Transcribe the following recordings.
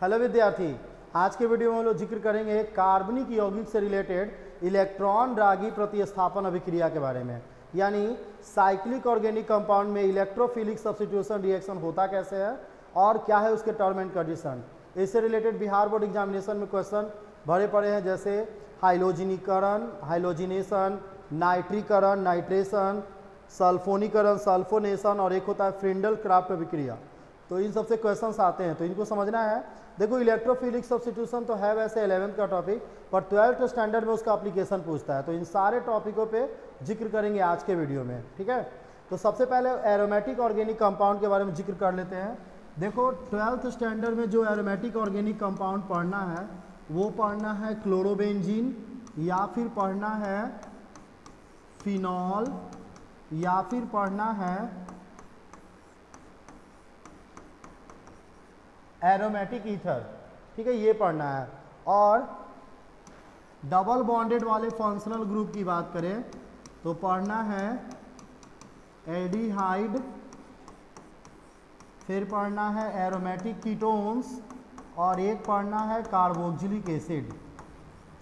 Hello विद्यार्थी, आज के वीडियो में हम लोग जिक्र करेंगे कार्बनिक यौगिक से रिलेटेड इलेक्ट्रॉन रागी प्रतिस्थापन अभिक्रिया के बारे में। यानी साइक्लिक ऑर्गेनिक कंपाउंड में इलेक्ट्रोफिलिक सब्स्टिट्यूशन रिएक्शन होता कैसे है और क्या है उसके टर्म एंड कंडीशन। इससे रिलेटेड बिहार बोर्ड एग्जामिनेशन में क्वेश्चन भरे पड़े हैं, जैसे हाइलोजिनीकरण, हाइलोजिनेशन, नाइट्रीकरण, नाइट्रेशन, सल्फोनीकरण, सल्फोनेशन और एक होता है फ्रिंडल क्राफ्ट अभिक्रिया। तो इन सबसे क्वेश्चंस आते हैं, तो इनको समझना है। देखो इलेक्ट्रोफिलिक सब्स्टिट्यूशन तो है वैसे 11th का टॉपिक, पर 12th स्टैंडर्ड में उसका एप्लीकेशन पूछता है। तो इन सारे टॉपिकों पे जिक्र करेंगे आज के वीडियो में, ठीक है। तो सबसे पहले एरोमेटिक ऑर्गेनिक कंपाउंड के बारे में जिक्र कर लेते हैं। देखो 12th स्टैंडर्ड में जो एरोमेटिक ऑर्गेनिक कंपाउंड पढ़ना है वो पढ़ना है क्लोरोबेंजीन, या फिर पढ़ना है फिनॉल, या फिर पढ़ना है एरोमेटिक ईथर, ठीक है, ये पढ़ना है। और डबल बॉन्डेड वाले फंक्शनल ग्रुप की बात करें तो पढ़ना है एल्डिहाइड, फिर पढ़ना है एरोमेटिक कीटोन्स और एक पढ़ना है कार्बोक्सिलिक एसिड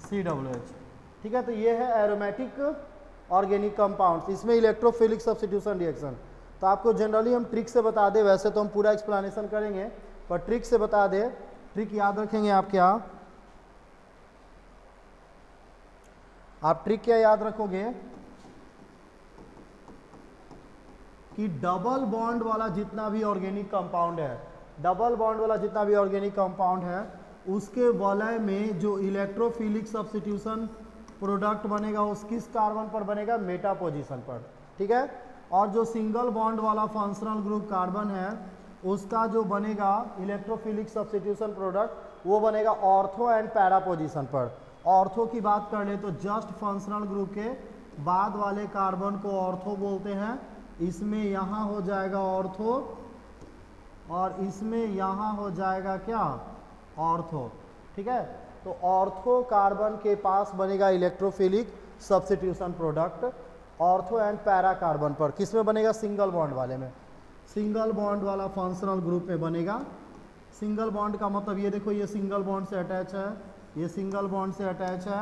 COOH, ठीक है। तो ये है एरोमेटिक ऑर्गेनिक कंपाउंड्स, इसमें इलेक्ट्रोफिलिक सब्स्टिट्यूशन रिएक्शन। तो आपको जनरली हम ट्रिक से बता दें, वैसे तो हम पूरा एक्सप्लेनेशन करेंगे पर ट्रिक से बता दे। ट्रिक याद रखेंगे आप क्या? आप ट्रिक क्या याद रखोगे कि डबल बॉन्ड वाला जितना भी ऑर्गेनिक कंपाउंड है, डबल बॉन्ड वाला जितना भी ऑर्गेनिक कंपाउंड है उसके वलय में जो इलेक्ट्रोफिलिक सब्स्टिट्यूशन प्रोडक्ट बनेगा उस किस कार्बन पर बनेगा? मेटा पोजीशन पर, ठीक है। और जो सिंगल बॉन्ड वाला फंक्शनल ग्रुप कार्बन है उसका जो बनेगा इलेक्ट्रोफिलिक सब्स्टिट्यूशन प्रोडक्ट वो बनेगा ऑर्थो एंड पैरा पोजीशन पर। ऑर्थो की बात कर ले तो जस्ट फंक्शनल ग्रुप के बाद वाले कार्बन को ऑर्थो बोलते हैं। इसमें यहाँ हो जाएगा ऑर्थो और इसमें यहाँ हो जाएगा क्या? ऑर्थो, ठीक है। तो ऑर्थो कार्बन के पास बनेगा electrophilic substitution product ortho and para carbon पर। किस में बनेगा? सिंगल बॉन्ड वाले में, सिंगल बॉन्ड वाला फंक्शनल ग्रुप में बनेगा। सिंगल बॉन्ड का मतलब ये देखो, ये सिंगल बॉन्ड से अटैच है, ये सिंगल बॉन्ड से अटैच है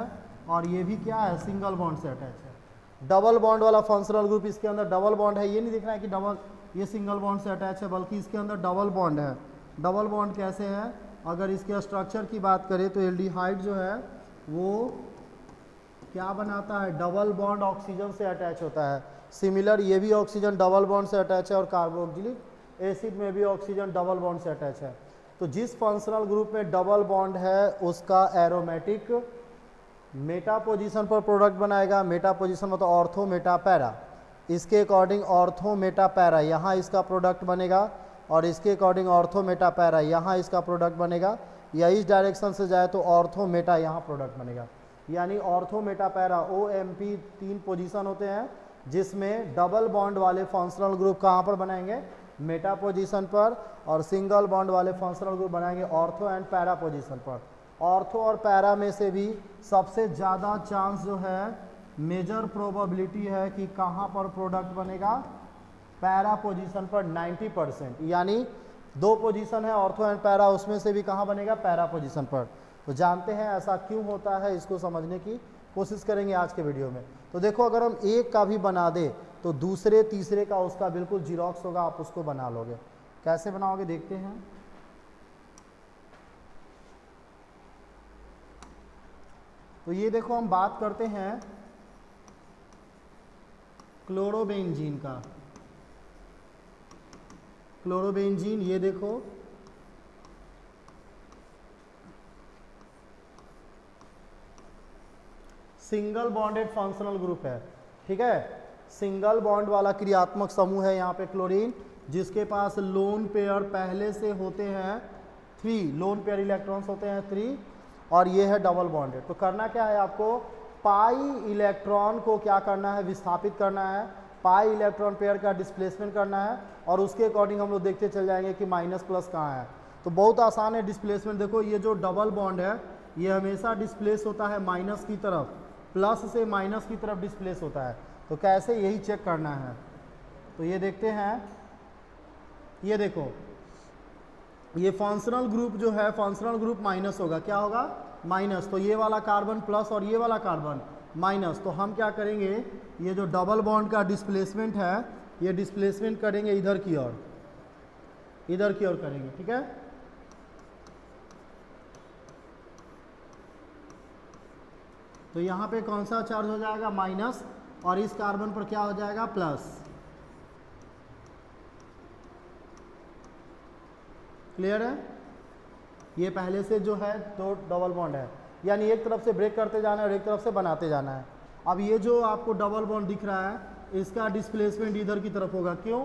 और ये भी क्या है? सिंगल बॉन्ड से अटैच है। डबल बॉन्ड वाला फंक्शनल ग्रुप, इसके अंदर डबल बॉन्ड है, ये नहीं दिख रहा है कि डबल ये सिंगल बॉन्ड से अटैच है, बल्कि इसके अंदर डबल बॉन्ड है। डबल बॉन्ड कैसे है? अगर इसके स्ट्रक्चर की बात करें तो एल्डिहाइड जो है वो क्या बनाता है? डबल बॉन्ड ऑक्सीजन से अटैच होता है। सिमिलर ये भी ऑक्सीजन डबल बॉन्ड से अटैच है और कार्बोक्सिलिक एसिड में भी ऑक्सीजन डबल बॉन्ड से अटैच है। तो जिस फंक्शनल ग्रुप में डबल बॉन्ड है उसका एरोमेटिक मेटा पोजीशन पर प्रोडक्ट बनाएगा। मेटा पोजीशन मतलब ऑर्थो मेटा पैरा, इसके अकॉर्डिंग ऑर्थो मेटा पैरा यहाँ इसका प्रोडक्ट बनेगा और इसके अकॉर्डिंग ऑर्थो मेटा पैरा यहाँ इसका प्रोडक्ट बनेगा, या इस डायरेक्शन से जाए तो ऑर्थो मेटा यहाँ प्रोडक्ट बनेगा। यानी ortho Meta para OMP 3 position होते हैं जिसमें डबल बॉन्ड वाले फंक्शनल ग्रुप कहाँ पर बनाएंगे? मेटा पोजीशन पर, और सिंगल बॉन्ड वाले फंक्शनल ग्रुप बनाएंगे ऑर्थो एंड पैरा पोजीशन पर। ऑर्थो और पैरा में से भी सबसे ज़्यादा चांस जो है, मेजर प्रोबेबिलिटी है कि कहाँ पर प्रोडक्ट बनेगा? पैरा पोजीशन पर 90%। यानी 2 पोजीशन है ऑर्थो एंड पैरा, उसमें से भी कहाँ बनेगा? पैरा पोजीशन पर। तो जानते हैं ऐसा क्यों होता है, इसको समझने की कोशिश करेंगे आज के वीडियो में। तो देखो अगर हम एक का भी बना दे तो दूसरे तीसरे का उसका बिल्कुल जीरोक्स होगा, आप उसको बना लोगे। कैसे बनाओगे देखते हैं। तो ये देखो हम बात करते हैं क्लोरोबेंजीन का। क्लोरोबेंजीन ये देखो सिंगल बॉन्डेड फंक्शनल ग्रुप है, ठीक है। सिंगल बॉन्ड वाला क्रियात्मक समूह है यहाँ पे क्लोरीन, जिसके पास लोन पेयर पहले से होते हैं 3, लोन पेयर इलेक्ट्रॉन्स होते हैं 3, और ये है डबल बॉन्डेड। तो करना क्या है आपको? पाई इलेक्ट्रॉन को क्या करना है? विस्थापित करना है। पाई इलेक्ट्रॉन पेयर का डिस्प्लेसमेंट करना है और उसके अकॉर्डिंग हम लोग देखते चल जाएंगे कि माइनस प्लस कहाँ है। तो बहुत आसान है डिस्प्लेसमेंट। देखो ये जो डबल बॉन्ड है ये हमेशा डिस्प्लेस होता है माइनस की तरफ, प्लस से माइनस की तरफ डिस्प्लेस होता है। तो कैसे, यही चेक करना है। तो ये देखते हैं, ये देखो ये फंक्शनल ग्रुप जो है, फंक्शनल ग्रुप माइनस होगा, क्या होगा, माइनस। तो ये वाला कार्बन प्लस और ये वाला कार्बन माइनस। तो हम क्या करेंगे, ये जो डबल बॉन्ड का डिस्प्लेसमेंट है, ये डिस्प्लेसमेंट करेंगे इधर की ओर, इधर की ओर करेंगे, ठीक है। तो यहाँ पे कौन सा चार्ज हो जाएगा, माइनस, और इस कार्बन पर क्या हो जाएगा, प्लस। क्लियर है। ये पहले से जो है दो डबल बॉन्ड है, यानी एक तरफ से ब्रेक करते जाना है और एक तरफ से बनाते जाना है। अब ये जो आपको डबल बॉन्ड दिख रहा है, इसका डिस्प्लेसमेंट इधर की तरफ होगा, क्यों,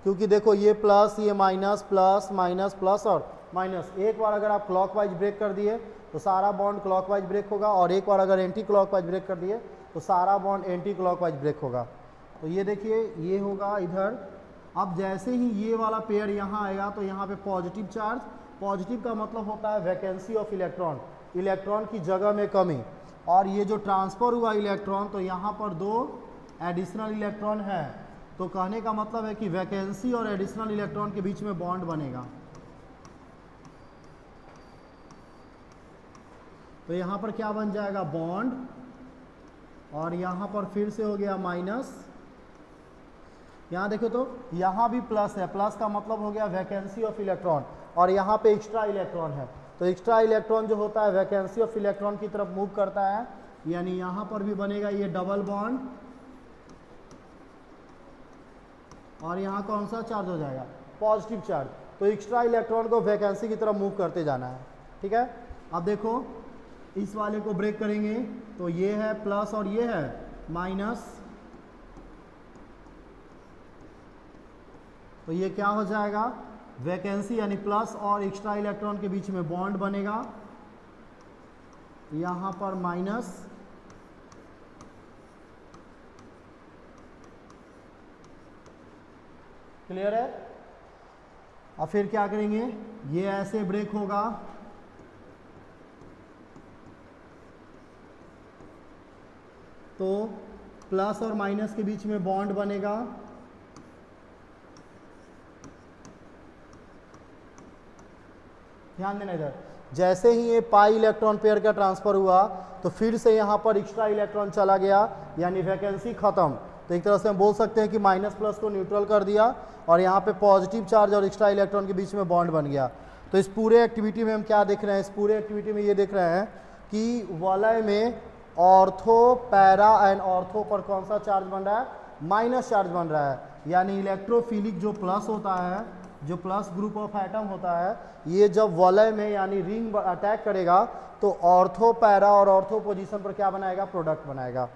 क्योंकि देखो ये प्लस, ये माइनस, प्लस माइनस प्लस और माइनस। एक बार अगर आप क्लॉकवाइज ब्रेक कर दिए तो सारा बॉन्ड क्लॉकवाइज ब्रेक होगा, और एक बार अगर एंटी क्लॉकवाइज ब्रेक कर दिए तो सारा बॉन्ड एंटी क्लॉकवाइज ब्रेक होगा। तो ये देखिए ये होगा इधर। अब जैसे ही ये वाला पेयर यहाँ आएगा तो यहाँ पे पॉजिटिव चार्ज, पॉजिटिव का मतलब होता है वैकेंसी ऑफ इलेक्ट्रॉन, इलेक्ट्रॉन की जगह में कमी। और ये जो ट्रांसफ़र हुआ इलेक्ट्रॉन, तो यहाँ पर दो एडिशनल इलेक्ट्रॉन है, तो कहने का मतलब है कि वैकेंसी और एडिशनल इलेक्ट्रॉन के बीच में बॉन्ड बनेगा। तो यहाँ पर क्या बन जाएगा, बॉन्ड, और यहाँ पर फिर से हो गया माइनस। यहाँ देखो तो यहाँ भी प्लस है, प्लस का मतलब हो गया वैकेंसी ऑफ इलेक्ट्रॉन, और यहाँ पे एक्स्ट्रा इलेक्ट्रॉन है। तो एक्स्ट्रा इलेक्ट्रॉन जो होता है वैकेंसी ऑफ इलेक्ट्रॉन की तरफ मूव करता है, यानी यहाँ पर भी बनेगा ये डबल बॉन्ड, और यहाँ कौन सा चार्ज हो जाएगा, पॉजिटिव चार्ज। तो एक्स्ट्रा इलेक्ट्रॉन को वैकेंसी की तरफ मूव करते जाना है, ठीक है। अब देखो इस वाले को ब्रेक करेंगे तो ये है प्लस और ये है माइनस, तो ये क्या हो जाएगा, वैकेंसी यानी प्लस और एक्स्ट्रा इलेक्ट्रॉन के बीच में बॉन्ड बनेगा, यहाँ पर माइनस, क्लियर है। अब फिर क्या करेंगे, ये ऐसे ब्रेक होगा, तो प्लस और माइनस के बीच में बॉन्ड बनेगा, ध्यान देना इधर। जैसे ही ये पाई इलेक्ट्रॉन पेयर का ट्रांसफर हुआ तो फिर से यहाँ पर एक्स्ट्रा इलेक्ट्रॉन चला गया, यानी वैकेंसी खत्म। तो एक तरह से हम बोल सकते हैं कि माइनस प्लस को न्यूट्रल कर दिया, और यहाँ पे पॉजिटिव चार्ज और एक्स्ट्रा इलेक्ट्रॉन के बीच में बॉन्ड बन गया। तो इस पूरे एक्टिविटी में हम क्या देख रहे हैं, इस पूरे एक्टिविटी में ये देख रहे हैं कि वलय में ऑर्थो, पैरा एंड ऑर्थो पर कौन सा चार्ज बन रहा है, माइनस चार्ज बन रहा है। यानी इलेक्ट्रोफिलिक जो प्लस होता है, जो प्लस ग्रुप ऑफ एटम होता है, ये जब वलय में यानी रिंग अटैक करेगा तो ऑर्थो, पैरा और ऑर्थो पोजीशन पर क्या बनाएगा, प्रोडक्ट बनाएगा।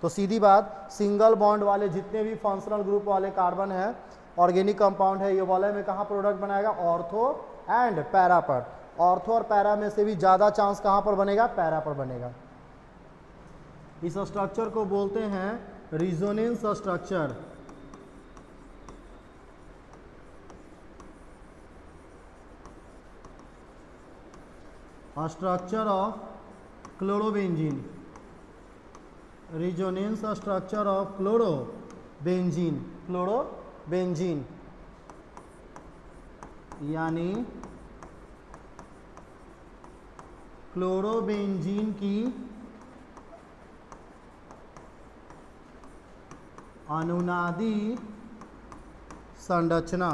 तो सीधी बात, सिंगल बॉन्ड वाले जितने भी फंक्शनल ग्रुप वाले कार्बन है, ऑर्गेनिक कंपाउंड है, ये वलय में कहाँ प्रोडक्ट बनाएगा, ऑर्थो एंड पैरा पर। ऑर्थो और पैरा में से भी ज़्यादा चांस कहाँ पर बनेगा, पैरा पर बनेगा। इस स्ट्रक्चर को बोलते हैं resonance structure. Structure of chlorobenzene, resonance structure of chlorobenzene, chlorobenzene यानी क्लोरोबेंजीन की अनुनादी संरचना,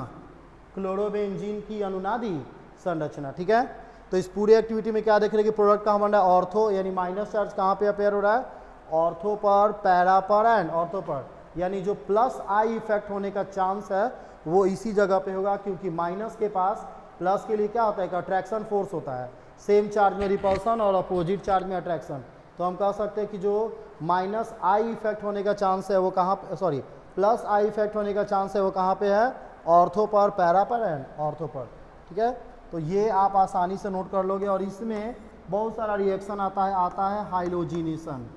क्लोरोबेंजीन की अनुनादी संरचना, ठीक है। तो इस पूरी एक्टिविटी में क्या देख रहे हैं कि प्रोडक्ट कहाँ बन रहा है, ऑर्थो, यानी माइनस चार्ज कहाँ पे अपेयर हो रहा है, ऑर्थो पर, पैरा पर एंड ऑर्थो पर। यानी जो प्लस आई इफेक्ट होने का चांस है वो इसी जगह पे होगा, क्योंकि माइनस के पास प्लस के लिए क्या होता है, एक अट्रैक्शन फोर्स होता है, सेम चार्ज में रिपल्सन और अपोजिट चार्ज में अट्रैक्शन। तो हम कह सकते हैं कि जो माइनस आई इफेक्ट होने का चांस है वो कहाँ पे, सॉरी प्लस आई इफेक्ट होने का चांस है वो कहाँ पे है, ऑर्थो पर, पैरा पर एंड ऑर्थो पर, ठीक है। तो ये आप आसानी से नोट कर लोगे। और इसमें बहुत सारा रिएक्शन आता है हाइलोजिनेशन,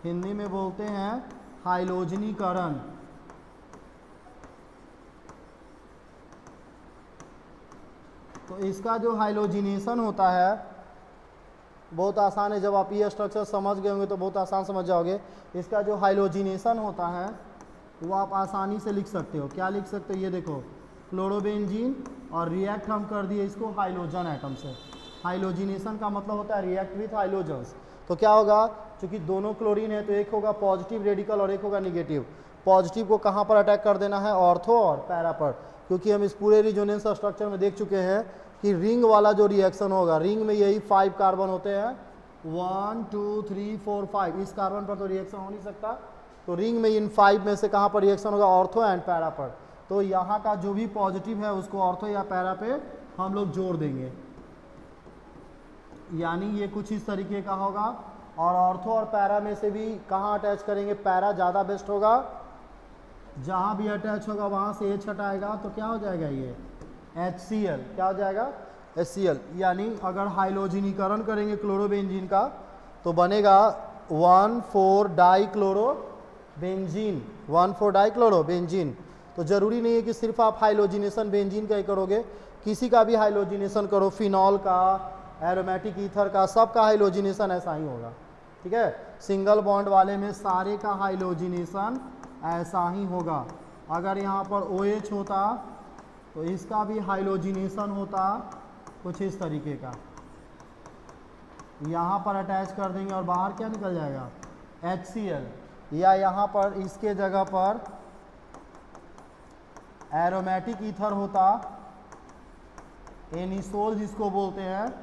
हिंदी में बोलते हैं हाइलोजनीकरण। तो इसका जो हाइलोजिनेशन होता है बहुत आसान है, जब आप ये स्ट्रक्चर समझ गए होंगे तो बहुत आसान समझ जाओगे। इसका जो हाइलोजिनेशन होता है वो आप आसानी से लिख सकते हो। क्या लिख सकते हो, ये देखो, क्लोरोबेंजीन और रिएक्ट हम कर दिए इसको हाइलोजन एटम से। हाइलोजिनेशन का मतलब होता है रिएक्ट विथ हाइलोजन्स। तो क्या होगा, चूंकि दोनों क्लोरीन है तो एक होगा पॉजिटिव रेडिकल और एक होगा निगेटिव। पॉजिटिव को कहाँ पर अटैक कर देना है, ऑर्थो और पैरा पर, क्योंकि हम इस पूरे रिजोनेंस स्ट्रक्चर में देख चुके हैं कि रिंग वाला जो रिएक्शन होगा, रिंग में यही 5 कार्बन होते हैं, 1 2 3 4 5, इस कार्बन पर तो रिएक्शन हो नहीं सकता, तो रिंग में इन 5 में से कहाँ पर रिएक्शन होगा, ऑर्थो एंड पैरा पर। तो यहाँ का जो भी पॉजिटिव है उसको ऑर्थो या पैरा पे हम लोग जोड़ देंगे, यानी ये कुछ इस तरीके का होगा। और ऑर्थो और पैरा में से भी कहाँ अटैच करेंगे, पैरा ज़्यादा बेस्ट होगा, जहाँ भी अटैच होगा वहाँ से H हटाएगा तो क्या हो जाएगा, ये HCl, क्या हो जाएगा, HCl। यानी अगर हाइलोजिनीकरण करेंगे क्लोरोबेंजीन का तो बनेगा 1,4 डाइक्लोरोबेंजीन, 1,4 डाइक्लोरोबेंजीन। तो ज़रूरी नहीं है कि सिर्फ आप हाइलोजिनेशन बेंजीन का ही करोगे, किसी का भी हाइलोजिनेशन करो, फिनॉल का, एरोमेटिक ईथर का, सब का हाइलोजिनेशन ऐसा ही होगा। ठीक है, सिंगल बॉन्ड वाले में सारे का हाइलोजिनेशन ऐसा ही होगा। अगर यहाँ पर OH होता तो इसका भी हाइलोजिनेशन होता कुछ इस तरीके का, यहाँ पर अटैच कर देंगे और बाहर क्या निकल जाएगा, HCl। या यहाँ पर इसके जगह पर एरोमेटिक ईथर होता, एनिसोल जिसको बोलते हैं,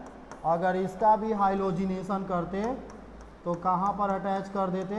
अगर इसका भी हाइलोजिनेशन करते तो कहाँ पर अटैच कर देते,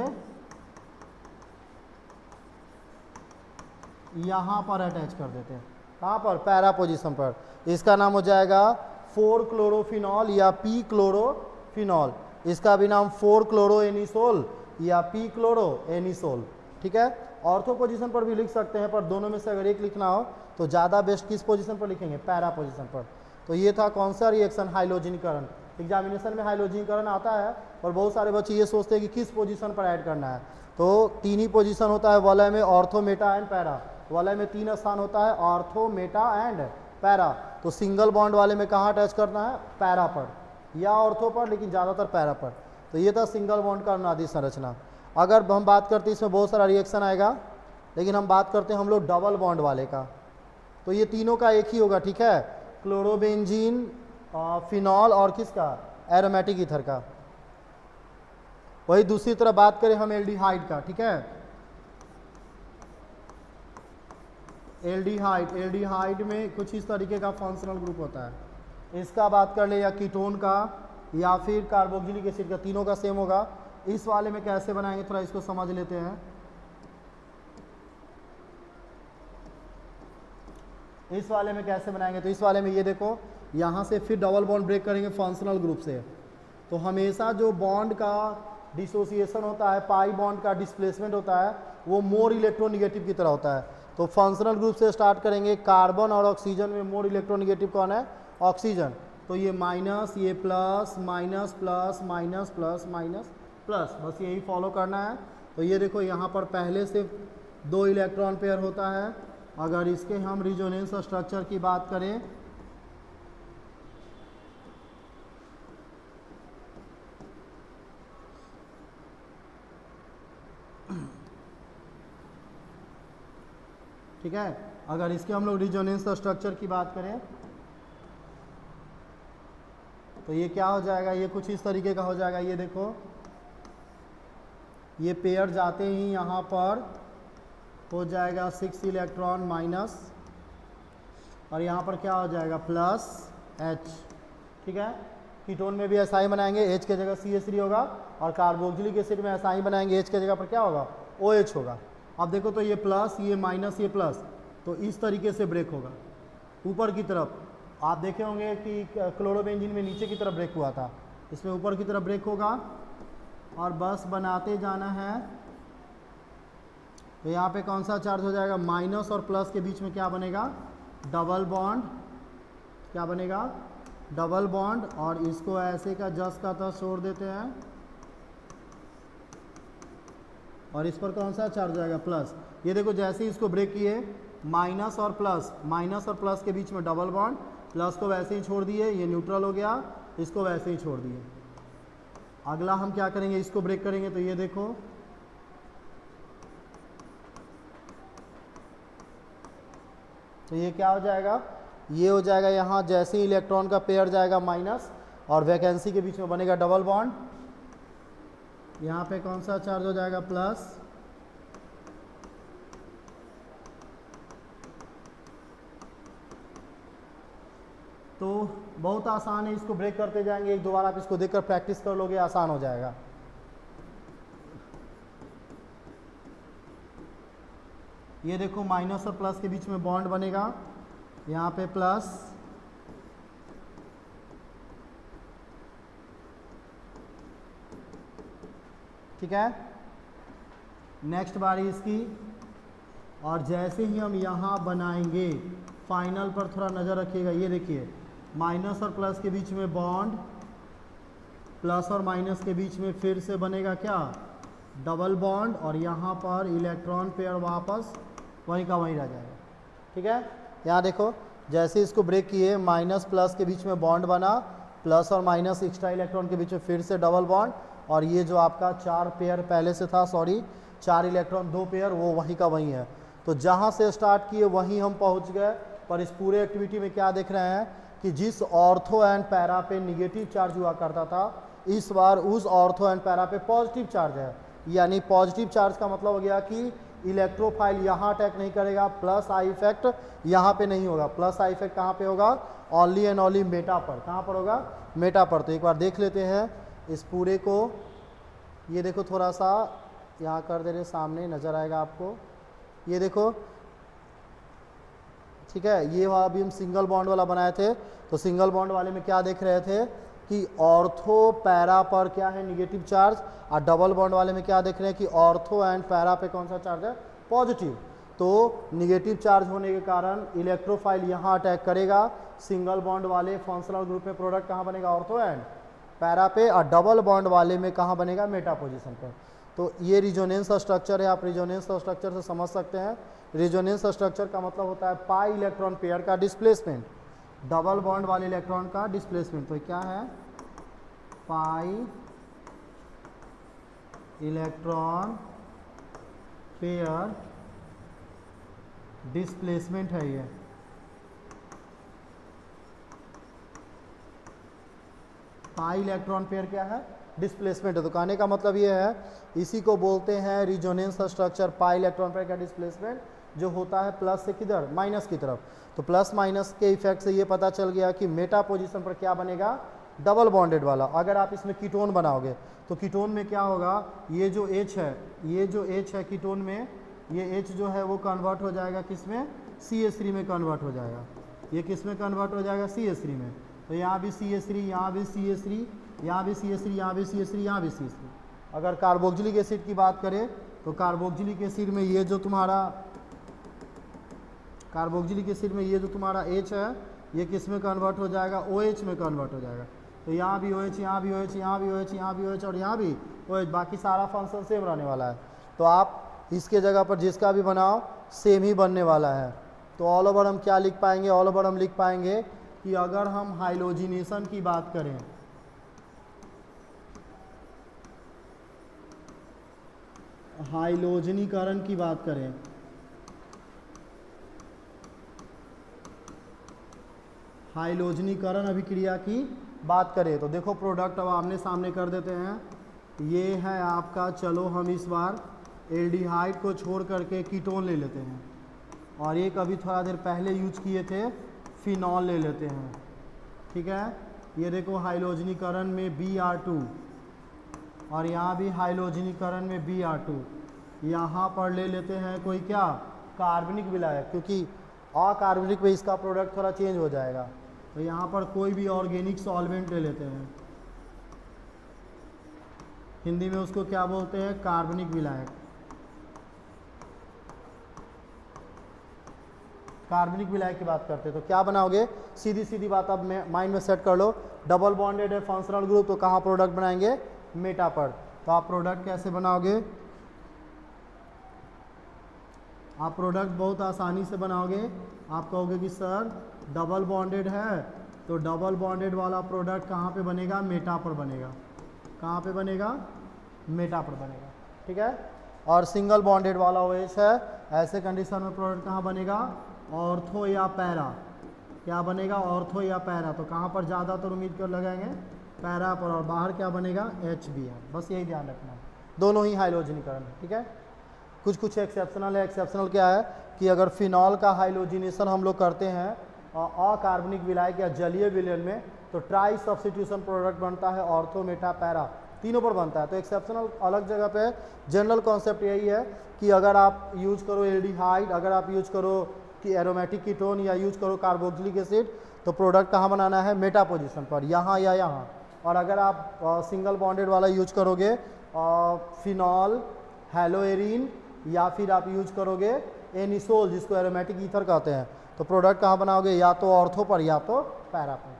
यहाँ पर अटैच कर देते हैं, कहाँ पर, पैरा पोजीशन पर। इसका नाम हो जाएगा 4 क्लोरोफिनॉल या P क्लोरोफिनॉल, इसका भी नाम 4 क्लोरो एनिसोल या P क्लोरो एनिसोल। ठीक है, ऑर्थो पोजीशन पर भी लिख सकते हैं, पर दोनों में से अगर एक लिखना हो तो ज़्यादा बेस्ट किस पोजीशन पर लिखेंगे, पैरा पोजीशन पर। तो ये था कौन सा रिएक्शन, हाइलोजिनीकरण। एग्जामिनेशन में हाइलोजिनीकरण आता है और बहुत सारे बच्चे ये सोचते हैं कि किस पोजीशन पर ऐड करना है। तो 3 ही पोजीशन होता है वलय में, ऑर्थो, मेटा एंड पैरा। वलय में 3 स्थान होता है, ऑर्थो, मेटा एंड पैरा। तो सिंगल बॉन्ड वाले में कहाँ अटैच करना है, पैरा पर या ऑर्थो पर, लेकिन ज़्यादातर पैरा पर। तो ये था सिंगल बॉन्ड का अनुनादी संरचना। अगर हम बात करते हैं इसमें बहुत सारा रिएक्शन आएगा, लेकिन हम बात करते हैं हम लोग डबल बॉन्ड वाले का, तो ये तीनों का एक ही होगा। ठीक है, क्लोरोबेंजीन, फिनॉल और किसका, एरोमेटिक ईथर का। वही दूसरी तरफ बात करें हम एल्डिहाइड का। ठीक है, एल्डिहाइड में कुछ इस तरीके का फंक्शनल ग्रुप होता है। इसका बात कर ले या कीटोन का या फिर कार्बोक्सिलिक एसिड का, तीनों का सेम होगा। इस वाले में कैसे बनाएंगे थोड़ा इसको समझ लेते हैं। इस वाले में कैसे बनाएंगे, तो इस वाले में ये देखो, यहाँ से फिर डबल बॉन्ड ब्रेक करेंगे फंक्शनल ग्रुप से। तो हमेशा जो बॉन्ड का डिसोसिएशन होता है, पाई बॉन्ड का डिस्प्लेसमेंट होता है, वो मोर इलेक्ट्रोनिगेटिव की तरह होता है। तो फंक्शनल ग्रुप से स्टार्ट करेंगे। कार्बन और ऑक्सीजन में मोर इलेक्ट्रोनिगेटिव कौन है, ऑक्सीजन। तो ये माइनस, ये plus, minus plus, minus plus, minus plus, बस यही फॉलो करना है। तो ये देखो यहाँ पर पहले से 2 इलेक्ट्रॉन पेयर होता है। अगर इसके हम रिजोनेंस स्ट्रक्चर की बात करें, ठीक है, अगर इसके हम लोग रिजोनेंस स्ट्रक्चर की बात करें तो ये क्या हो जाएगा, ये कुछ इस तरीके का हो जाएगा। ये देखो, ये पेयर जाते ही यहाँ पर हो जाएगा 6 इलेक्ट्रॉन माइनस, और यहाँ पर क्या हो जाएगा, प्लस H। ठीक है, कीटोन में भी ऐसा ही बनाएंगे, H के जगह CH3 होगा, और कार्बोक्सिलिक एसिड में ऐसा ही बनाएंगे, H के जगह पर क्या होगा, OH होगा। अब देखो, तो ये प्लस, ये माइनस, ये प्लस, तो इस तरीके से ब्रेक होगा ऊपर की तरफ। आप देखे होंगे कि क्लोरोबेंजीन में नीचे की तरफ ब्रेक हुआ था, इसमें ऊपर की तरफ ब्रेक होगा, और बस बनाते जाना है। तो यहाँ पे कौन सा चार्ज हो जाएगा, माइनस और प्लस के बीच में क्या बनेगा, डबल बॉन्ड। क्या बनेगा, डबल बॉन्ड, और इसको ऐसे का जस का तस छोड़ देते हैं, और इस पर कौन सा चार्ज आएगा, प्लस। ये देखो, जैसे ही इसको ब्रेक किए, माइनस और प्लस के बीच में डबल बॉन्ड, प्लस को वैसे ही छोड़ दिए, ये न्यूट्रल हो गया, इसको वैसे ही छोड़ दिए। अगला हम क्या करेंगे, इसको ब्रेक करेंगे। तो ये देखो, तो ये क्या हो जाएगा, ये हो जाएगा यहाँ जैसे ही इलेक्ट्रॉन का पेयर जाएगा माइनस और वैकेंसी के बीच में बनेगा डबल बॉन्ड, यहाँ पे कौन सा चार्ज हो जाएगा प्लस, तो बहुत आसान है, इसको ब्रेक करते जाएंगे, एक दो बार आप इसको देखकर प्रैक्टिस कर लोगे, आसान हो जाएगा। ये देखो माइनस और प्लस के बीच में बॉन्ड बनेगा, यहाँ पे प्लस, ठीक है। नेक्स्ट बारी इसकी, और जैसे ही हम यहाँ बनाएंगे फाइनल पर थोड़ा नज़र रखिएगा, ये देखिए माइनस और प्लस के बीच में बॉन्ड, प्लस और माइनस के बीच में फिर से बनेगा क्या, डबल बॉन्ड, और यहाँ पर इलेक्ट्रॉन पेयर वापस वहीं का वहीं रह जाएगा, ठीक है। यहाँ देखो जैसे इसको ब्रेक किए माइनस प्लस के बीच में बॉन्ड बना, प्लस और माइनस एक्स्ट्रा इलेक्ट्रॉन के बीच में फिर से डबल बॉन्ड, और ये जो आपका 4 पेयर पहले से था, सॉरी 4 इलेक्ट्रॉन 2 पेयर, वो वहीं का वहीं है। तो जहाँ से स्टार्ट किए वहीं हम पहुँच गए, पर इस पूरे एक्टिविटी में क्या देख रहे हैं कि जिस ऑर्थो एंड पैरा पे निगेटिव चार्ज हुआ करता था, इस बार उस ऑर्थो एंड पैरा पे पॉजिटिव चार्ज है। यानी पॉजिटिव चार्ज का मतलब हो गया कि इलेक्ट्रोफाइल यहाँ अटैक नहीं करेगा, प्लस आई इफेक्ट यहाँ पे नहीं होगा। प्लस आई इफेक्ट कहाँ पे होगा, ओनली एंड ओनली मेटा पर। कहाँ पर होगा, मेटा पर। तो एक बार देख लेते हैं इस पूरे को, ये देखो थोड़ा सा यहाँ कर दे रहे, सामने नज़र आएगा आपको, ये देखो, ठीक है। ये अभी हम सिंगल बॉन्ड वाला बनाए थे, तो सिंगल बॉन्ड वाले में क्या देख रहे थे कि ऑर्थो पैरा पर क्या है, निगेटिव चार्ज, और डबल बॉन्ड वाले में क्या देख रहे हैं कि ऑर्थो एंड पैरा पे कौन सा चार्ज है, पॉजिटिव। तो निगेटिव चार्ज होने के कारण इलेक्ट्रोफाइल यहाँ अटैक करेगा, सिंगल बॉन्ड वाले फंक्शनल ग्रुप में प्रोडक्ट कहाँ बनेगा, ऑर्थो एंड पैरा पे, और डबल बॉन्ड वाले में कहाँ बनेगा, मेटा पोजीशन पर। तो ये रिजोनेंस स्ट्रक्चर है, आप रिजोनेंस स्ट्रक्चर से समझ सकते हैं। रिजोनेंस स्ट्रक्चर का मतलब होता है पाई इलेक्ट्रॉन पेयर का डिस्प्लेसमेंट, डबल बॉन्ड वाले इलेक्ट्रॉन का डिस्प्लेसमेंट। तो क्या है, पाई इलेक्ट्रॉन पेयर डिस्प्लेसमेंट है ये। पाई इलेक्ट्रॉन पेयर क्या है, डिस्प्लेसमेंट है। तो कहने का मतलब ये है, इसी को बोलते हैं resonance structure, pi electron pair का डिस्प्लेसमेंट, जो होता है प्लस से किधर, माइनस की तरफ। तो प्लस माइनस के इफेक्ट से ये पता चल गया कि मेटा पोजीशन पर क्या बनेगा, डबल बॉन्डेड वाला। अगर आप इसमें कीटोन बनाओगे तो कीटोन में क्या होगा, ये जो H है, ये जो H है कीटोन में, ये H जो है वो कन्वर्ट हो जाएगा किस में, CH3 में कन्वर्ट हो जाएगा। ये किस में कन्वर्ट हो जाएगा, CH3 में। तो यहाँ भी CH3, यहाँ भी CH3, यहाँ भी CH3, यहाँ भी CH3, यहाँ भी CH3। अगर कार्बोक्सिलिक एसिड की बात करें तो कार्बोक्सिलिक एसिड में ये जो तुम्हारा कार्बोक्सिलिक एसिड में ये जो तुम्हारा H है, ये किस में कन्वर्ट हो जाएगा, OH में कन्वर्ट हो जाएगा। तो यहाँ भी OH, यहाँ भी OH, यहाँ भी OH, यहाँ भी OH, और यहाँ भी OH, बाकी सारा फंक्शन सेम रहने वाला है। तो आप इसके जगह पर जिसका भी बनाओ सेम ही बनने वाला है। तो ऑल ओवर हम क्या लिख पाएंगे, ऑल ओवर हम लिख पाएंगे कि अगर हम हाइलोजिनेशन की बात करें, हाइलोजनीकरण की बात करें, हाइलोजनीकरण अभिक्रिया की बात करें, तो देखो प्रोडक्ट अब आमने सामने कर देते हैं। ये है आपका, चलो हम इस बार एल्डिहाइड को छोड़ करके कीटोन ले लेते हैं, और एक अभी थोड़ा देर पहले यूज किए थे फिनॉल ले लेते हैं, ठीक है। ये देखो हाइलोजनीकरण में Br2, और यहाँ भी हाइलोजनीकरण में Br2। यहाँ पर ले लेते हैं कोई क्या, कार्बनिक विलायक, क्योंकि अकार्बनिक में इसका प्रोडक्ट थोड़ा चेंज हो जाएगा। तो यहाँ पर कोई भी ऑर्गेनिक सॉल्वेंट ले लेते हैं, हिंदी में उसको क्या बोलते हैं, कार्बनिक विलायक। कार्बनिक विलायक की बात करते हैं तो क्या बनाओगे, सीधी सीधी बात अब माइंड में सेट कर लो। डबल बॉन्डेड है फंक्शनल ग्रुप, तो कहाँ प्रोडक्ट बनाएंगे, मेटा पर। तो आप प्रोडक्ट कैसे बनाओगे, आप प्रोडक्ट बहुत आसानी से बनाओगे। आप कहोगे कि सर डबल बॉन्डेड है, तो डबल बॉन्डेड वाला प्रोडक्ट कहाँ पे बनेगा, मेटा पर बनेगा। कहाँ पे बनेगा, मेटा पर बनेगा, ठीक है। और सिंगल बॉन्डेड वाला OH है, ऐसे कंडीशन में प्रोडक्ट कहाँ बनेगा, ऑर्थो या पैरा, क्या बनेगा ऑर्थो या पैरा, तो कहाँ पर ज़्यादातर उम्मीद कर लगाएंगे पैरा पर, और बाहर क्या बनेगा HBr। बस यही ध्यान रखना है, दोनों ही हाइलोजनीकरण है, ठीक है। कुछ कुछ एक्सेप्शनल है। एक्सेप्शनल क्या है कि अगर फिनॉल का हाइलोजिनेशन हम लोग करते हैं अकार्बनिक विलायक या जलीय विलयन में, तो ट्राई सब्स्टिट्यूशन प्रोडक्ट बनता है, ऑर्थो मेटा पैरा तीनों पर बनता है। तो एक्सेप्शनल अलग जगह पे, जनरल कॉन्सेप्ट यही है कि अगर आप यूज करो एल्डिहाइड, अगर आप यूज करो कि एरोमेटिक कीटोन या यूज करो कार्बोक्सिलिक एसिड, तो प्रोडक्ट कहाँ बनाना है मेटा पोजीशन पर, यहाँ या यहाँ। और अगर आप सिंगल बॉन्डेड वाला यूज करोगे फिनॉल, हेलोएरिन, या फिर आप यूज करोगे एनिसोल जिसको एरोमेटिक ईथर कहते हैं, तो प्रोडक्ट कहाँ बनाओगे या तो ऑर्थो पर या तो पैरा पर।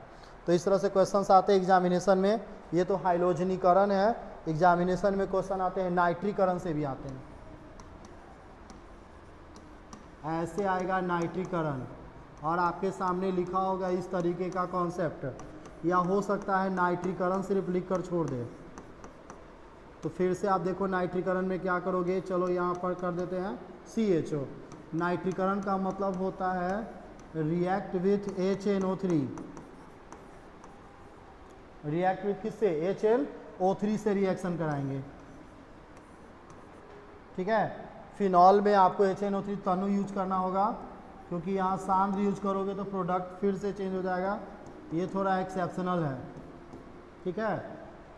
तो इस तरह से क्वेश्चंस आते हैं एग्जामिनेशन में। ये तो हाइलोजनीकरण है। एग्जामिनेशन में क्वेश्चन आते हैं नाइट्रीकरण से भी आते हैं, ऐसे आएगा नाइट्रीकरण, और आपके सामने लिखा होगा इस तरीके का कॉन्सेप्ट, या हो सकता है नाइट्रीकरण सिर्फ लिख कर छोड़ दे। तो फिर से आप देखो नाइट्रीकरण में क्या करोगे, चलो यहाँ पर कर देते हैं CHO। नाइट्रीकरण का मतलब होता है react with HNO3, react with किससे, HNO3 से रिएक्शन कराएंगे, ठीक है। फिनॉल में आपको HNO3 तनु यूज करना होगा, क्योंकि यहाँ सांद्र यूज करोगे तो प्रोडक्ट फिर से चेंज हो जाएगा, ये थोड़ा एक्सेप्शनल है, ठीक है।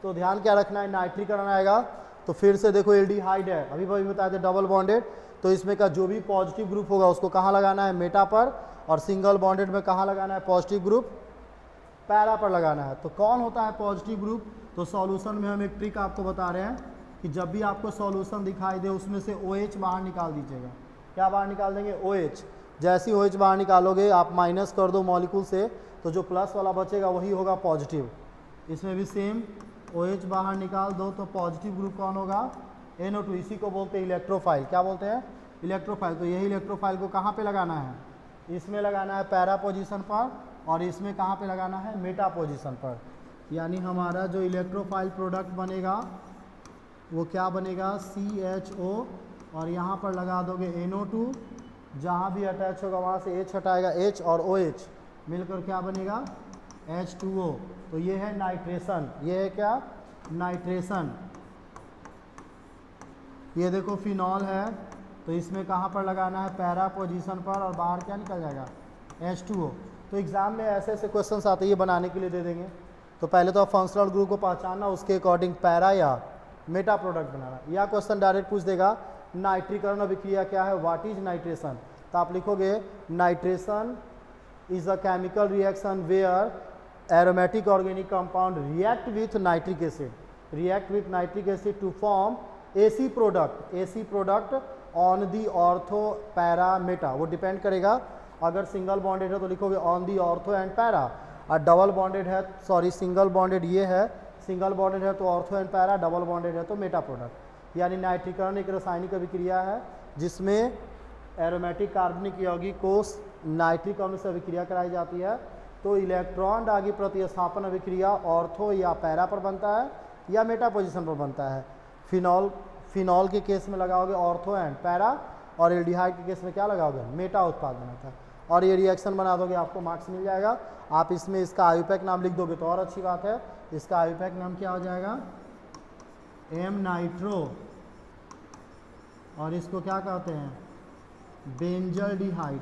तो ध्यान क्या रखना है, नाइट्रीकरण आएगा तो फिर से देखो एल्डिहाइड है, अभी बताए थे डबल बॉन्डेड, तो इसमें का जो भी पॉजिटिव ग्रुप होगा उसको कहाँ लगाना है मेटा पर, और सिंगल बॉन्डेड में कहाँ लगाना है पॉजिटिव ग्रुप पैरा पर लगाना है। तो कौन होता है पॉजिटिव ग्रुप, तो सॉल्यूशन में हम एक ट्रिक आपको बता रहे हैं कि जब भी आपको सॉल्यूशन दिखाई दे उसमें से OH बाहर निकाल दीजिएगा। क्या बाहर निकाल देंगे, OH। जैसे ही OH बाहर निकालोगे आप माइनस कर दो मॉलिक्यूल से, तो जो प्लस वाला बचेगा वही होगा पॉजिटिव। इसमें भी सेम, OH बाहर निकाल दो तो पॉजिटिव ग्रुप कौन होगा, NO2। इसी को बोलते हैं इलेक्ट्रोफाइल, क्या बोलते हैं इलेक्ट्रोफाइल। तो यही इलेक्ट्रोफाइल को कहाँ पे लगाना है, इसमें लगाना है पैरा पोजीशन पर, और इसमें कहाँ पे लगाना है मेटा पोजीशन पर। यानी हमारा जो इलेक्ट्रोफाइल प्रोडक्ट बनेगा वो क्या बनेगा CHO, और यहाँ पर लगा दोगे NO2, जहाँ भी अटैच होगा वहाँ से H हटाएगा, H और OH मिलकर क्या बनेगा H2O। तो ये है नाइट्रेशन, ये है क्या नाइट्रेशन। ये देखो फिनॉल है, तो इसमें कहाँ पर लगाना है पैरा पोजीशन पर, और बाहर क्या निकल जाएगा H2O। तो एग्जाम में ऐसे ऐसे क्वेश्चंस आते हैं, ये बनाने के लिए दे देंगे। तो पहले तो आप फंक्शनल ग्रुप को पहचानना, उसके अकॉर्डिंग पैरा या मेटा प्रोडक्ट बनाना। या क्वेश्चन डायरेक्ट पूछ देगा नाइट्रीकरण अभिक्रिया क्या है, व्हाट इज नाइट्रेशन, तो आप लिखोगे nitration is a chemical reaction where aromatic organic compound react with nitric acid, react with nitric acid to form AC product on the ortho para meta. वो depend करेगा, अगर सिंगल बॉन्डेड है तो लिखोगे on the ortho and para, और double bonded है, sorry single bonded ये है, सिंगल बॉन्डेड है तो ortho and para, double bonded है तो मेटा प्रोडक्ट। यानी नाइट्रीकरण एक रासायनिक अभिक्रिया है जिसमें एरोमेटिक कार्बनिक यौगिक को नाइट्रिक अम्ल से अभिक्रिया कराई जाती है। तो इलेक्ट्रॉन डागी प्रतिस्थापन अभिक्रिया ऑर्थो या पैरा पर बनता है या मेटा पोजीशन पर बनता है। फिनॉल के केस में लगाओगे ऑर्थो एंड पैरा, और एल्डिहाइड के केस में क्या लगाओगे मेटा उत्पाद बनाता है। और ये रिएक्शन बना दोगे आपको मार्क्स मिल जाएगा। आप इसमें इसका आयुपैक नाम लिख दोगे तो और अच्छी बात है। इसका आयुपैक नाम क्या हो जाएगा M नाइट्रो, और इसको क्या कहते हैं बेंजल्डिहाइड।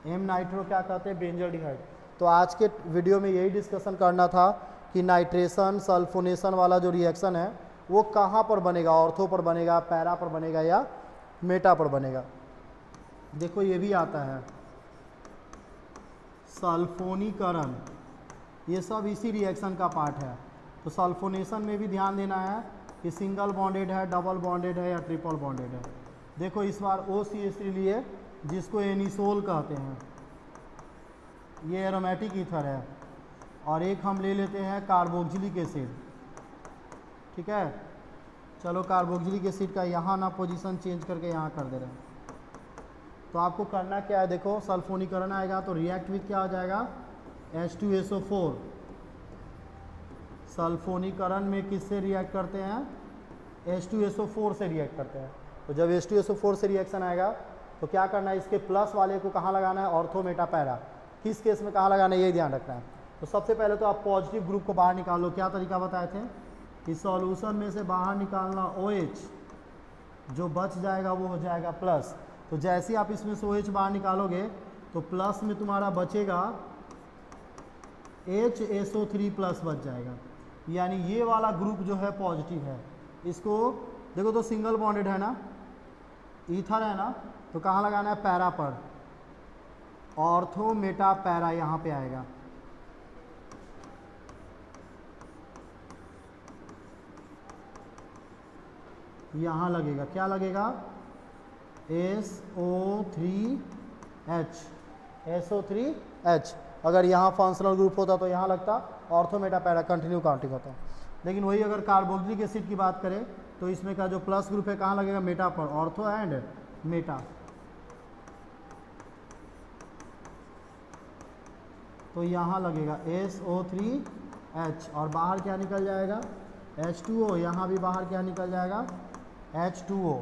M नाइट्रो क्या कहते हैं बेंजल्डिहाइड। तो आज के वीडियो में यही डिस्कशन करना था कि नाइट्रेशन सल्फोनेशन वाला जो रिएक्शन है वो कहाँ पर बनेगा, ऑर्थो पर बनेगा, पैरा पर बनेगा या मेटा पर बनेगा। देखो ये भी आता है सल्फोनीकरण, ये सब इसी रिएक्शन का पार्ट है। तो सल्फोनेशन में भी ध्यान देना है कि सिंगल बॉन्डेड है, डबल बॉन्डेड है या ट्रिपल बॉन्डेड है। देखो इस बार OCH3 लिए जिसको एनिसोल कहते हैं, ये एरोमेटिक ईथर है, और एक हम ले लेते हैं कार्बोक्सिलिक एसिड, ठीक है। चलो कार्बोक्सिलिक एसिड का यहाँ ना पोजीशन चेंज करके यहाँ कर दे रहे हैं। तो आपको करना क्या है, देखो सल्फोनीकरण आएगा तो रिएक्ट विथ क्या हो जाएगा H2SO4। सल्फोनीकरण में किससे रिएक्ट करते हैं H2SO4 से रिएक्ट करते हैं। तो जब H2SO4 से रिएक्शन आएगा तो क्या करना है, इसके प्लस वाले को कहाँ लगाना है, ऑर्थो मेटा पैरा। किस केस में कहाँ लगाना है ये ध्यान रखना है। तो सबसे पहले तो आप पॉजिटिव ग्रुप को बाहर निकालो। क्या तरीका बताए थे कि सॉल्यूशन में से बाहर निकालना OH, जो बच जाएगा वो हो जाएगा प्लस। तो जैसे आप इसमें से OH बाहर निकालोगे तो प्लस में तुम्हारा बचेगा HSO3 प्लस बच जाएगा, यानी ये वाला ग्रुप जो है पॉजिटिव है। इसको देखो तो सिंगल बॉन्डेड है ना, ईथर है ना, तो कहाँ लगाना है, पैरा पर, ऑर्थो मेटा पैरा यहाँ पे आएगा। यहाँ लगेगा, क्या लगेगा, SO3H। अगर यहाँ फंक्शनल ग्रुप होता तो यहाँ लगता ortho Meta para, continue counting होता। लेकिन वही अगर कार्बोक्सिलिक एसिड की बात करें तो इसमें का जो प्लस ग्रुप है कहाँ लगेगा, मेटा पर, ऑर्थो एंड मेटा। तो यहाँ लगेगा SO3H और बाहर क्या निकल जाएगा, H2O। यहाँ भी बाहर क्या निकल जाएगा, H2O।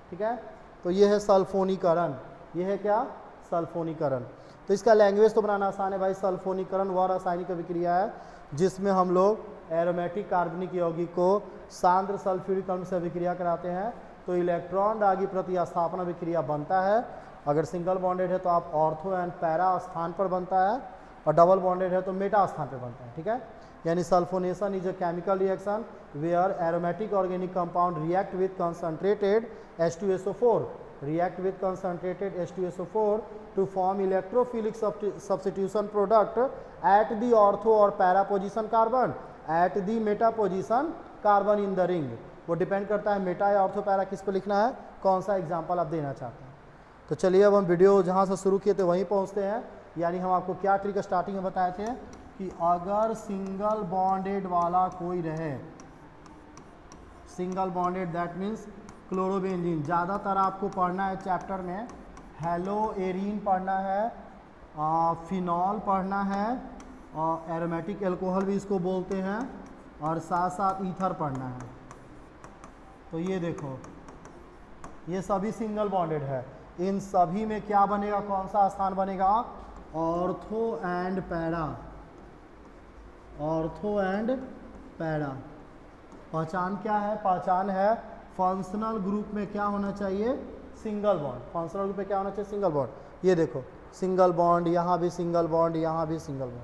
ठीक है, तो ये है सल्फोनीकरण, ये है क्या, सल्फोनीकरण। तो इसका लैंग्वेज तो बनाना आसान है भाई। सल्फोनीकरण वह रासायनिक अभिक्रिया है जिसमें हम लोग एरोमेटिक कार्बनिक यौगिक को सांद्र सल्फ्यूरिक अम्ल से अभिक्रिया कराते हैं तो इलेक्ट्रॉन दागी प्रतिस्थापन अभिक्रिया बनता है। अगर सिंगल बॉन्डेड है तो आप ऑर्थो एंड पैरा स्थान पर बनता है, और डबल बॉन्डेड है तो मेटा स्थान पर बनता है। ठीक है, यानी sulphonation is a chemical reaction where aromatic organic compound react with concentrated H2SO4 to form electrophilic substitution product at the ortho और para position carbon at the meta position carbon in the ring। वो depend करता है Meta या ortho para किस पे लिखना है, कौन सा एग्जाम्पल आप देना चाहते हैं। तो चलिए अब हम वीडियो जहाँ से शुरू किए थे वहीं पहुँचते हैं। यानी हम आपको क्या ट्रिक स्टार्टिंग में बताए थे कि अगर सिंगल बॉन्डेड वाला कोई रहे, single bonded that means chlorobenzene, ज़्यादातर आपको पढ़ना है चैप्टर में, हेलोएरीन पढ़ना है, फिनॉल पढ़ना है, और एरोमेटिक एल्कोहल भी इसको बोलते हैं, और साथ साथ ईथर पढ़ना है। तो ये देखो ये सभी सिंगल बॉन्डेड है, इन सभी में क्या बनेगा, कौन सा स्थान बनेगा, ortho and para, ortho and para. पहचान क्या है, पहचान है फंक्शनल ग्रुप में क्या होना चाहिए, सिंगल बॉन्ड। फंक्शनल ग्रुप में क्या होना चाहिए, सिंगल बॉन्ड। ये देखो सिंगल बॉन्ड, यहाँ भी सिंगल बॉन्ड, यहाँ भी सिंगल बॉन्ड।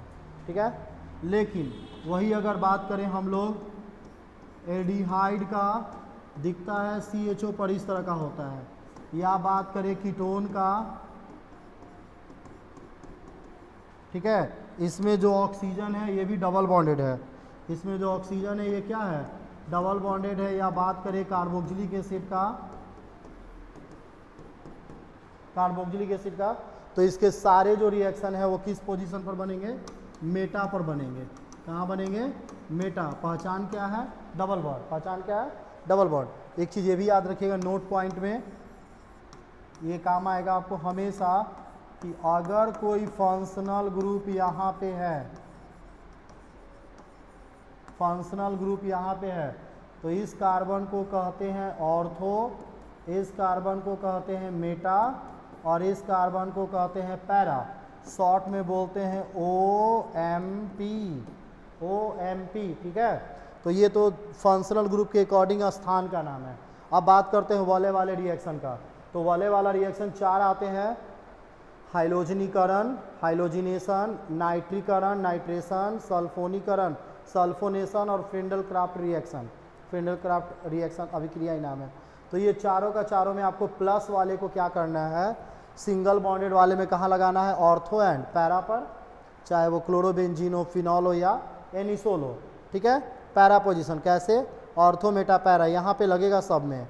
ठीक है, लेकिन वही अगर बात करें हम लोग एल्डिहाइड का, दिखता है CHO पर इस तरह का होता है, या बात करें कीटोन का, ठीक है, इसमें जो ऑक्सीजन है ये भी डबल बॉन्डेड है, इसमें जो ऑक्सीजन है ये क्या है, डबल बॉन्डेड है। या बात करें कार्बोक्सिलिक एसिड का, कार्बोक्सिलिक एसिड का, तो इसके सारे जो रिएक्शन है वो किस पोजीशन पर बनेंगे, मेटा पर बनेंगे। कहाँ बनेंगे, मेटा। पहचान क्या है, डबल बॉन्ड। पहचान क्या है, डबल बॉन्ड। एक चीज़ ये भी याद रखिएगा नोट पॉइंट में, ये काम आएगा आपको हमेशा, कि अगर कोई फंक्शनल ग्रुप यहाँ पे है, फंक्शनल ग्रुप यहाँ पे है, तो इस कार्बन को कहते हैं ऑर्थो, इस कार्बन को कहते हैं मेटा, और इस कार्बन को कहते हैं पैरा। शॉर्ट में बोलते हैं OMP, OMP। ठीक है, तो ये तो फंक्शनल ग्रुप के अकॉर्डिंग स्थान का नाम है। अब बात करते हैं वाले वाले रिएक्शन का। तो वाले वाला रिएक्शन 4 आते हैं, हाइलोजनीकरण, हाइलोजिनेशन, नाइट्रीकरण, नाइट्रेशन, सल्फोनीकरण, सल्फोनेशन, और फ्रिंडल क्राफ्ट रिएक्शन। फ्रिंडल क्राफ्ट रिएक्शन अभिक्रिया ही नाम है। तो ये चारों का चारों में आपको प्लस वाले को क्या करना है, सिंगल बॉन्डेड वाले में कहाँ लगाना है, ऑर्थो एंड पैरा पर, चाहे वो क्लोरोबेंजीन हो, फिनॉल हो या एनिसोल हो। ठीक है, पैरा पोजीशन कैसे, ऑर्थो मेटा पैरा, यहाँ पे लगेगा सब में।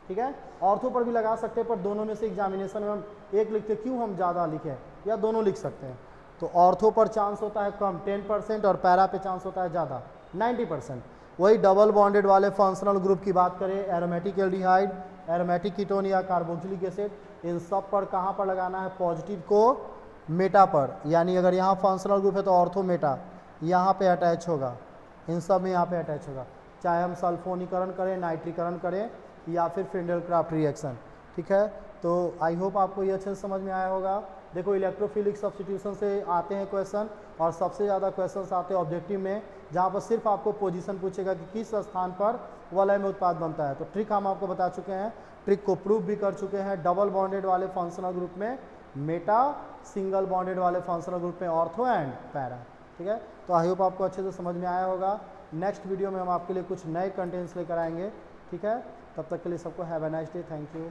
ठीक है, ऑर्थो पर भी लगा सकते हैं, पर दोनों में से एग्जामिनेशन में हम एक लिखते, क्यों हम ज़्यादा लिखें, या दोनों लिख सकते हैं। तो ऑर्थो पर चांस होता है कम 10%, और पैरा पे चांस होता है ज़्यादा 90%। वही डबल बॉन्डेड वाले फंक्शनल ग्रुप की बात करें, एरोमेटिक एल्डिहाइड, एरोमेटिक कीटोन या कार्बोक्सिलिक एसिड, इन सब पर कहाँ पर लगाना है, पॉजिटिव को मेटा पर। यानी अगर यहाँ फंक्शनल ग्रुप है तो ऑर्थो मेटा यहाँ पे अटैच होगा, इन सब में यहाँ पे अटैच होगा, चाहे हम सल्फोनीकरण करें, नाइट्रीकरण करें, या फिर फ्रिंडल क्राफ्ट रिएक्शन। ठीक है, तो आई होप आपको ये अच्छे से समझ में आया होगा। देखो इलेक्ट्रोफिलिक सब्स्टिट्यूशन से आते हैं क्वेश्चन, और सबसे ज़्यादा क्वेश्चन आते हैं ऑब्जेक्टिव में, जहाँ पर सिर्फ आपको पोजीशन पूछेगा कि किस स्थान पर वलय में उत्पाद बनता है। तो ट्रिक हम आपको बता चुके हैं, ट्रिक को प्रूव भी कर चुके हैं। डबल बॉन्डेड वाले फंक्शनल ग्रुप में मेटा, सिंगल बॉन्डेड वाले फंक्शनल ग्रुप में ऑर्थो एंड पैरा। ठीक है, तो आई होप आपको अच्छे से समझ में आया होगा। नेक्स्ट वीडियो में हम आपके लिए कुछ नए कंटेंट्स लेकर आएंगे। ठीक है, तब तक के लिए सबको have a nice day, thank you.